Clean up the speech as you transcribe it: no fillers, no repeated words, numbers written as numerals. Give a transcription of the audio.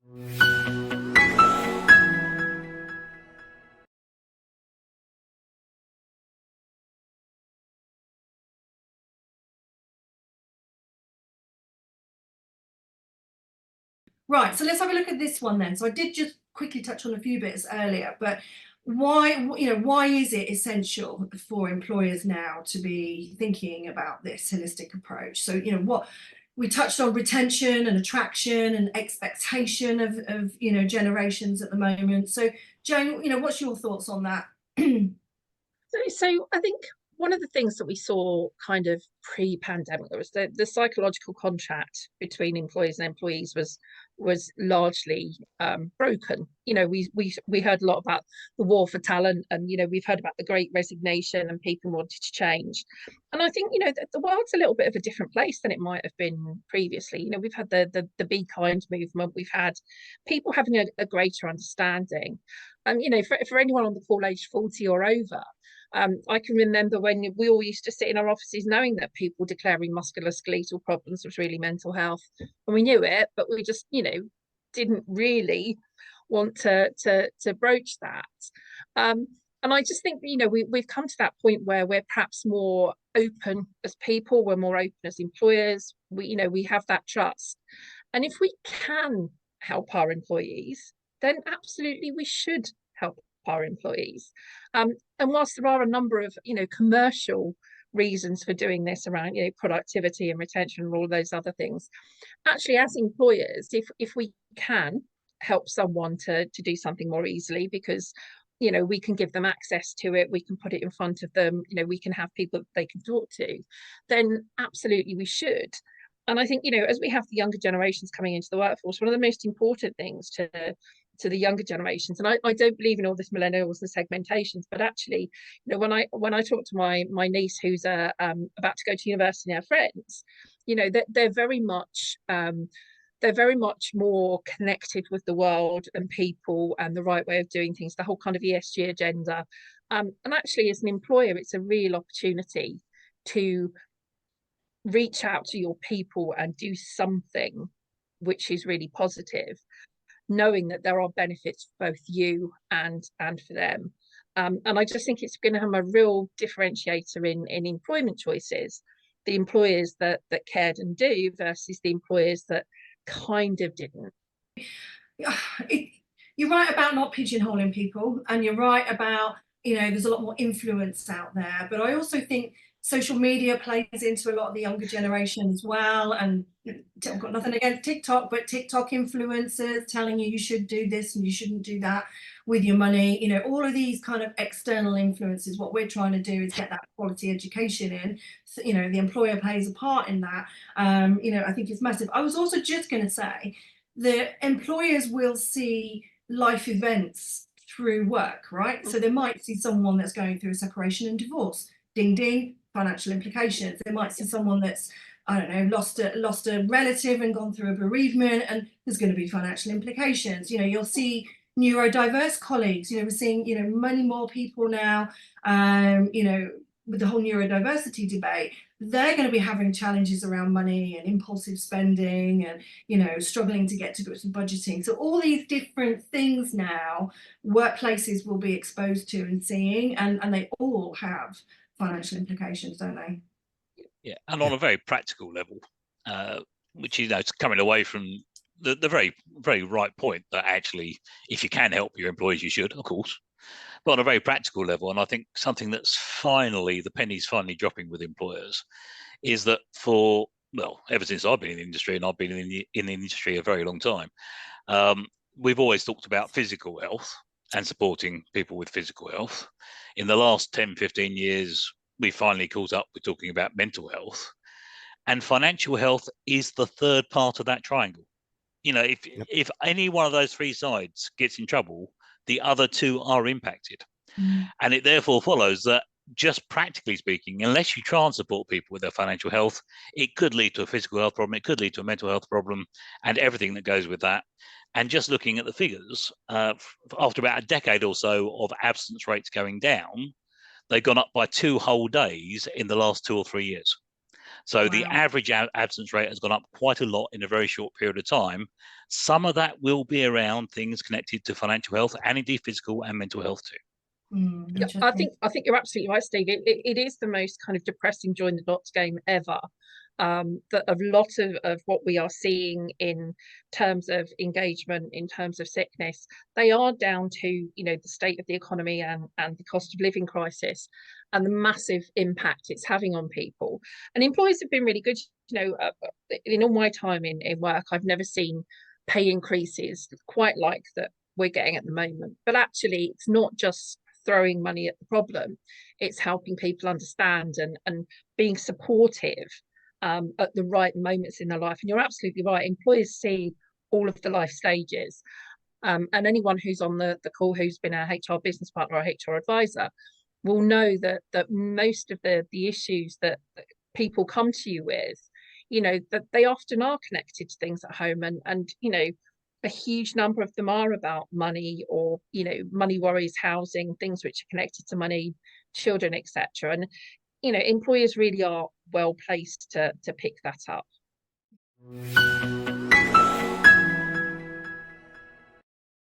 Right, so let's have a look at this one then. So I did just quickly touch on a few bits earlier, but why is it essential for employers now to be thinking about this holistic approach? So, what we touched on, retention and attraction and expectation of generations at the moment. So, Jane, what's your thoughts on that? So I think one of the things that we saw kind of pre-pandemic was the psychological contract between employers and employees was largely broken. We heard a lot about the war for talent, and we've heard about the Great Resignation and people wanted to change. And I think the world's a little bit of a different place than it might have been previously. We've had the Be Kind movement. We've had people having a greater understanding. And for anyone on the call age 40 or over, I can remember when we all used to sit in our offices knowing that people declaring musculoskeletal problems was really mental health, and we knew it, but we just didn't really want to broach that. And I just think we've come to that point where we're perhaps more open as people, we're more open as employers. We have that trust, and if we can help our employees, then absolutely we should help our employees. And whilst there are a number of commercial reasons for doing this around productivity and retention and all of those other things, actually as employers, if we can help someone to do something more easily, because we can give them access to it, we can put it in front of them, we can have people that they can talk to, then absolutely we should. And I think as we have the younger generations coming into the workforce, one of the most important things to the younger generations, and I don't believe in all this millennials and segmentations, but actually when I talk to my niece who's about to go to university and her friends, they're very much more connected with the world and people and the right way of doing things, the whole kind of ESG agenda. And actually, as an employer, it's a real opportunity to reach out to your people and do something which is really positive, knowing that there are benefits for both you and for them. And I just think it's going to have a real differentiator in employment choices, the employers that cared and do versus the employers that kind of didn't. You're right about not pigeonholing people, and you're right about there's a lot more influence out there, but I also think social media plays into a lot of the younger generation as well. And I've got nothing against TikTok, but TikTok influencers telling you should do this and you shouldn't do that with your money, all of these kind of external influences. What we're trying to do is get that quality education in. So, the employer plays a part in that. I think it's massive. I was also just going to say that employers will see life events through work, right? So they might see someone that's going through a separation and divorce. Ding ding, financial implications. They might see someone that's, I don't know, lost a relative and gone through a bereavement, and there's going to be financial implications. You'll see neurodiverse colleagues. We're seeing many more people now. With the whole neurodiversity debate, they're going to be having challenges around money and impulsive spending and struggling to get to grips with budgeting. So all these different things now workplaces will be exposed to and seeing, and they all have financial implications, don't they? Yeah, and on a very practical level, which it's coming away from the very, very right point that actually, if you can help your employees, you should, of course. But on a very practical level, and I think something that's the penny's finally dropping with employers, is that ever since I've been in the industry, and I've been in the industry a very long time, we've always talked about physical health and supporting people with physical health. In the last 10, 15 years, we finally caught up with talking about mental health, and financial health is the third part of that triangle. If any one of those three sides gets in trouble, the other two are impacted. And it therefore follows that, just practically speaking, unless you try and support people with their financial health, it could lead to a physical health problem, it could lead to a mental health problem, and everything that goes with that. And just looking at the figures, after about a decade or so of absence rates going down, they've gone up by 2 whole days in the last 2 or 3 years. So the Wow. average absence rate has gone up quite a lot in a very short period of time. Some of that will be around things connected to financial health and indeed physical and mental health too. Yeah, I Interesting. think you're absolutely right, Steve. It is the most kind of depressing join the dots game ever. That a lot of what we are seeing in terms of engagement, in terms of sickness, they are down to, you know, the state of the economy and the cost of living crisis and the massive impact it's having on people. And employers have been really good. You know, in all my time in work, I've never seen pay increases quite like that we're getting at the moment. But actually, it's not just throwing money at the problem, it's helping people understand and being supportive at the right moments in their life. And you're absolutely right, employers see all of the life stages, and anyone who's on the call who's been a HR business partner or HR advisor will know that most of the issues that people come to you with, you know, that they often are connected to things at home, and you know, a huge number of them are about money, or you know, money worries, housing, things which are connected to money, children, etc. And you know, employers really are well placed to pick that up.